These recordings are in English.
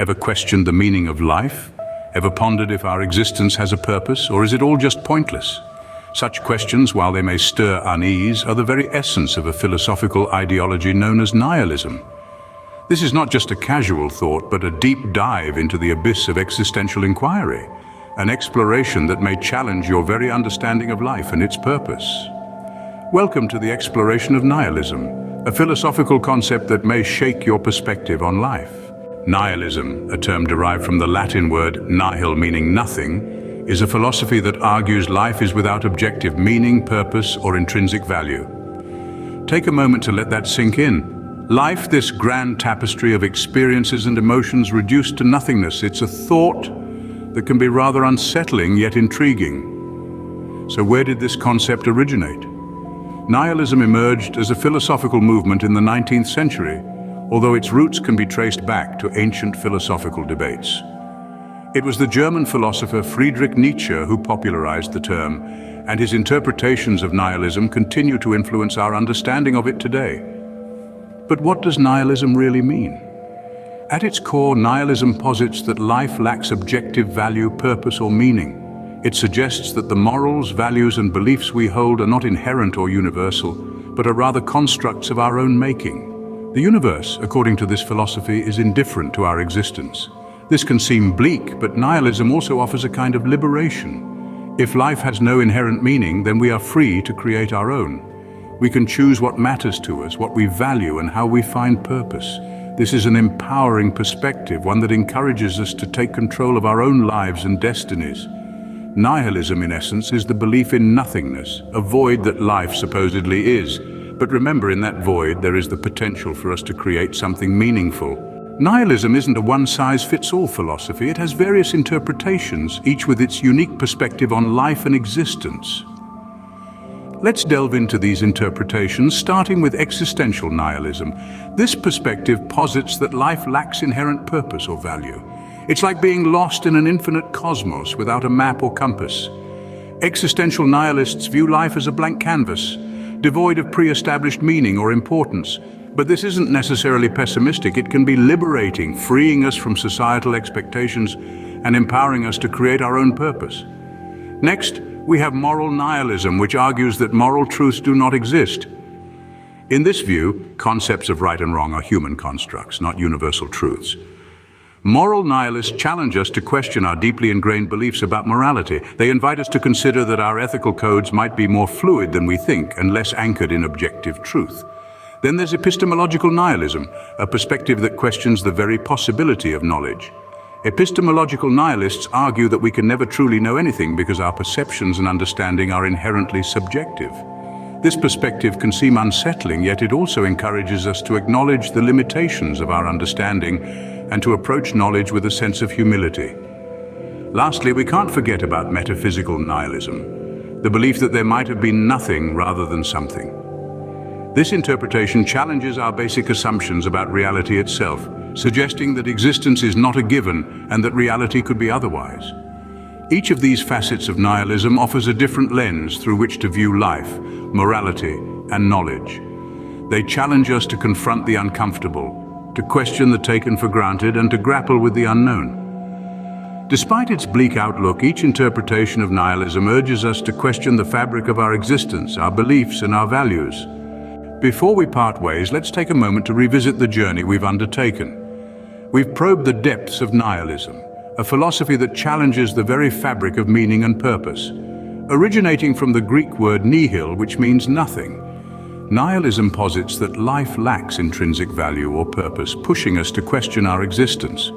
Ever questioned the meaning of life? Ever pondered if our existence has a purpose, or is it all just pointless? Such questions, while they may stir unease, are the very essence of a philosophical ideology known as nihilism. This is not just a casual thought, but a deep dive into the abyss of existential inquiry, an exploration that may challenge your very understanding of life and its purpose. Welcome to the exploration of nihilism, a philosophical concept that may shake your perspective on life. Nihilism, a term derived from the Latin word nihil, meaning nothing, is a philosophy that argues life is without objective meaning, purpose, or intrinsic value. Take a moment to let that sink in. Life, this grand tapestry of experiences and emotions reduced to nothingness, it's a thought that can be rather unsettling yet intriguing. So where did this concept originate? Nihilism emerged as a philosophical movement in the 19th century, although its roots can be traced back to ancient philosophical debates. It was the German philosopher Friedrich Nietzsche who popularized the term, and his interpretations of nihilism continue to influence our understanding of it today. But what does nihilism really mean? At its core, nihilism posits that life lacks objective value, purpose, or meaning. It suggests that the morals, values, and beliefs we hold are not inherent or universal, but are rather constructs of our own making. The universe, according to this philosophy, is indifferent to our existence. This can seem bleak, but nihilism also offers a kind of liberation. If life has no inherent meaning, then we are free to create our own. We can choose what matters to us, what we value, and how we find purpose. This is an empowering perspective, one that encourages us to take control of our own lives and destinies. Nihilism, in essence, is the belief in nothingness, a void that life supposedly is. But remember, in that void, there is the potential for us to create something meaningful. Nihilism isn't a one-size-fits-all philosophy. It has various interpretations, each with its unique perspective on life and existence. Let's delve into these interpretations, starting with existential nihilism. This perspective posits that life lacks inherent purpose or value. It's like being lost in an infinite cosmos without a map or compass. Existential nihilists view life as a blank canvas, devoid of pre-established meaning or importance. But this isn't necessarily pessimistic. It can be liberating, freeing us from societal expectations and empowering us to create our own purpose. Next, we have moral nihilism, which argues that moral truths do not exist. In this view, concepts of right and wrong are human constructs, not universal truths. Moral nihilists challenge us to question our deeply ingrained beliefs about morality. They invite us to consider that our ethical codes might be more fluid than we think and less anchored in objective truth. Then there's epistemological nihilism, a perspective that questions the very possibility of knowledge. Epistemological nihilists argue that we can never truly know anything because our perceptions and understanding are inherently subjective. This perspective can seem unsettling, yet it also encourages us to acknowledge the limitations of our understanding and to approach knowledge with a sense of humility. Lastly, we can't forget about metaphysical nihilism, the belief that there might have been nothing rather than something. This interpretation challenges our basic assumptions about reality itself, suggesting that existence is not a given and that reality could be otherwise. Each of these facets of nihilism offers a different lens through which to view life, morality, and knowledge. They challenge us to confront the uncomfortable, to question the taken for granted, and to grapple with the unknown. Despite its bleak outlook, each interpretation of nihilism urges us to question the fabric of our existence, our beliefs, and our values. Before we part ways, let's take a moment to revisit the journey we've undertaken. We've probed the depths of nihilism, a philosophy that challenges the very fabric of meaning and purpose. Originating from the Greek word nihil, which means nothing, nihilism posits that life lacks intrinsic value or purpose, pushing us to question our existence.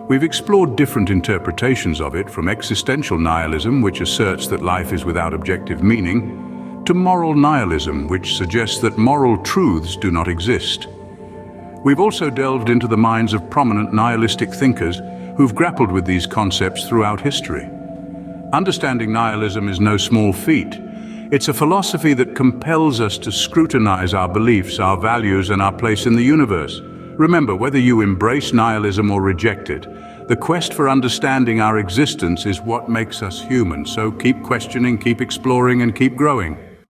We've explored different interpretations of it, from existential nihilism, which asserts that life is without objective meaning, to moral nihilism, which suggests that moral truths do not exist. We've also delved into the minds of prominent nihilistic thinkers who've grappled with these concepts throughout history. Understanding nihilism is no small feat. It's a philosophy that compels us to scrutinize our beliefs, our values, and our place in the universe. Remember, whether you embrace nihilism or reject it, the quest for understanding our existence is what makes us human. So keep questioning, keep exploring, and keep growing.